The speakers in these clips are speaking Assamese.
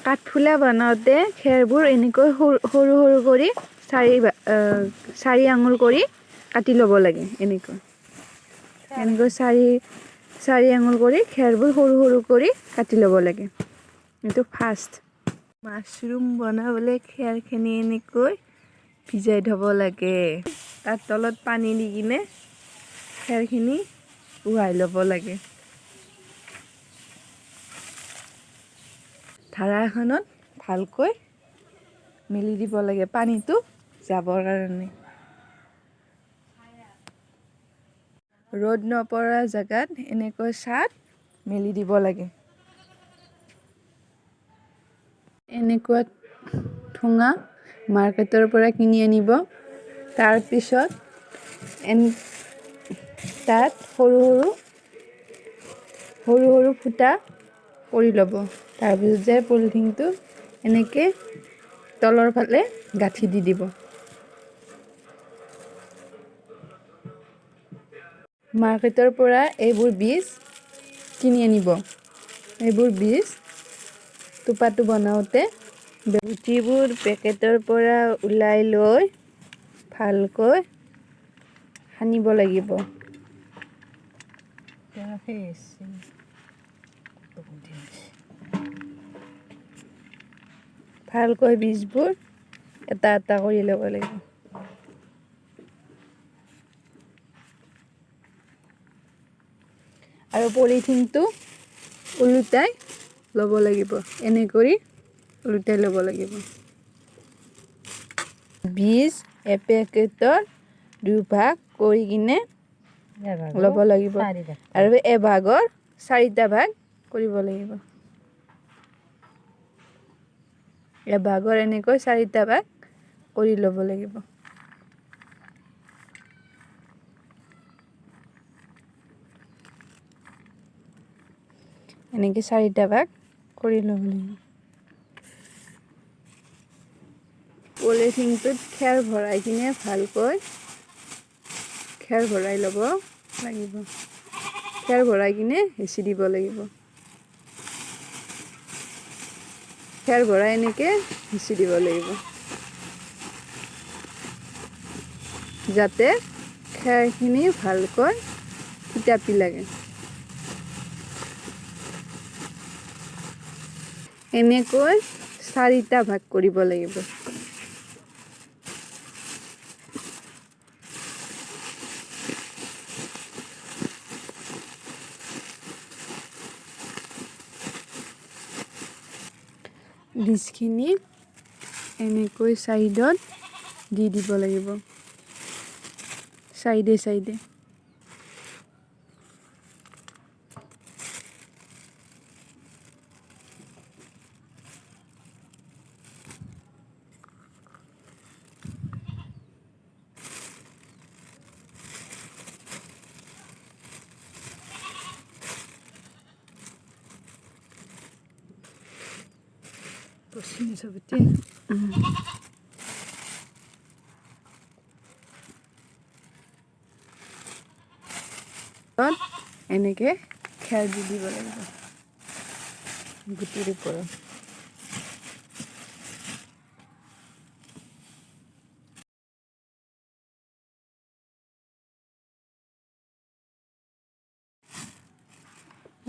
কাঠফুলা বনাওঁতে খেৰবোৰ এনেকৈ সৰু সৰু কৰি চাৰি আঙুল কৰি কাটি ল'ব লাগে। এনেকৈ চাৰি আঙুল কৰি খেৰবোৰ সৰু সৰু কৰি কাটি ল'ব লাগে। এইটো ফাৰ্ষ্ট। মাছৰুম বনাবলৈ খেৰখিনি এনেকৈ ভিজাই থ'ব লাগে। তাৰ তলত পানী দি কিনে খেৰখিনি উহাই ল'ব লাগে। ধাৰা এখনত ভালকৈ মেলি দিব লাগে পানীটো যাবৰ কাৰণে। ৰ'দ নপৰা জেগাত এনেকৈ ছাঁত মেলি দিব লাগে। এনেকুৱা ঠোঙা মাৰ্কেটৰ পৰা কিনি আনিব। তাৰপিছত তাত সৰু সৰু ফুটা কৰি ল'ব। তাৰপিছত যে পলিথিনটো এনেকৈ তলৰ ফালে গাঁঠি দি দিব। মাৰ্কেটৰ পৰা এইবোৰ বীজ কিনি আনিব। এইবোৰ বীজ টোপাটো বনাওঁতে গুটিবোৰ পেকেটৰ পৰা ওলাই লৈ ভালকৈ সানিব লাগিব। ভালকৈ বীজবোৰ এটা এটা কৰি ল'ব লাগিব। আৰু পলিথিনটো ওলোটাই ল'ব লাগিব। এনেকৈ ওলোটাই ল'ব লাগিব। বীজ এপেকেটৰ দুভাগ কৰি কিনে ল'ব লাগিব। আৰু এভাগৰ 4টা ভাগ কৰিব লাগিব। এভাগৰ এনেকৈ 4টা ভাগ কৰি ল'ব লাগিব। এনেকৈ 4টা ভাগ কৰি ল'ব লাগিব। পলিথিনটোত খেৰ ভৰাই কিনে ভালকৈ খেৰ ভৰাই ল'ব লাগিব। খেৰ ভৰাই কিনে হেঁচি দিব লাগিব। খেৰ ভৰাই এনেকৈ হেঁচি দিব লাগিব, যাতে খেৰখিনি ভালকৈ থিতাপি লাগে। এনেকৈ 4টা ভাগ কৰিব লাগিব। বীজখিনি এনেকৈ চাইডত দি দিব লাগিব। চাইডে চাইডে। এনেকৈ খেৰ দি দিব লাগিব গুটিৰ ওপৰত।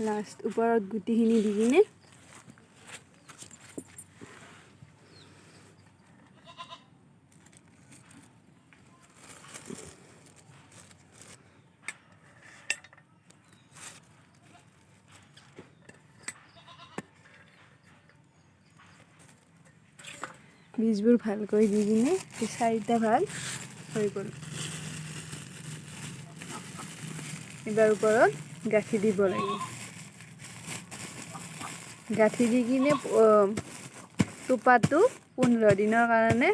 লাষ্ট ওপৰত গুটিখিনি দি কিনে বীজবোৰ ভালকৈ দি কিনে 4টা ভাগ হৈ গ'ল। এবাৰ ওপৰত গাঁঠি দিব লাগিব। গাঁঠি দি কিনে টোপাটো 15 দিনৰ কাৰণে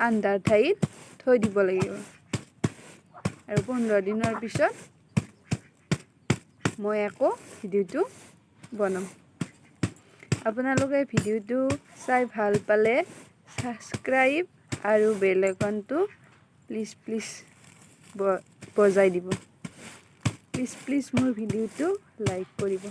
আন্ধাৰ ঠাইত থৈ দিব লাগিব। আৰু 15 দিনৰ পিছত মই আকৌ ভিডিঅ'টো বনাম। আপোনালোকে ভিডিঅ'টো চাই ভাল পালে ছাবস্ক্ৰাইব আৰু বেল আইকনটো প্লিজ বজাই দিব। প্লিজ মোৰ ভিডিঅ'টো লাইক কৰিব।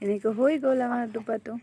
এনেকৈ হৈ গ'ল আমাৰ দুপাটো।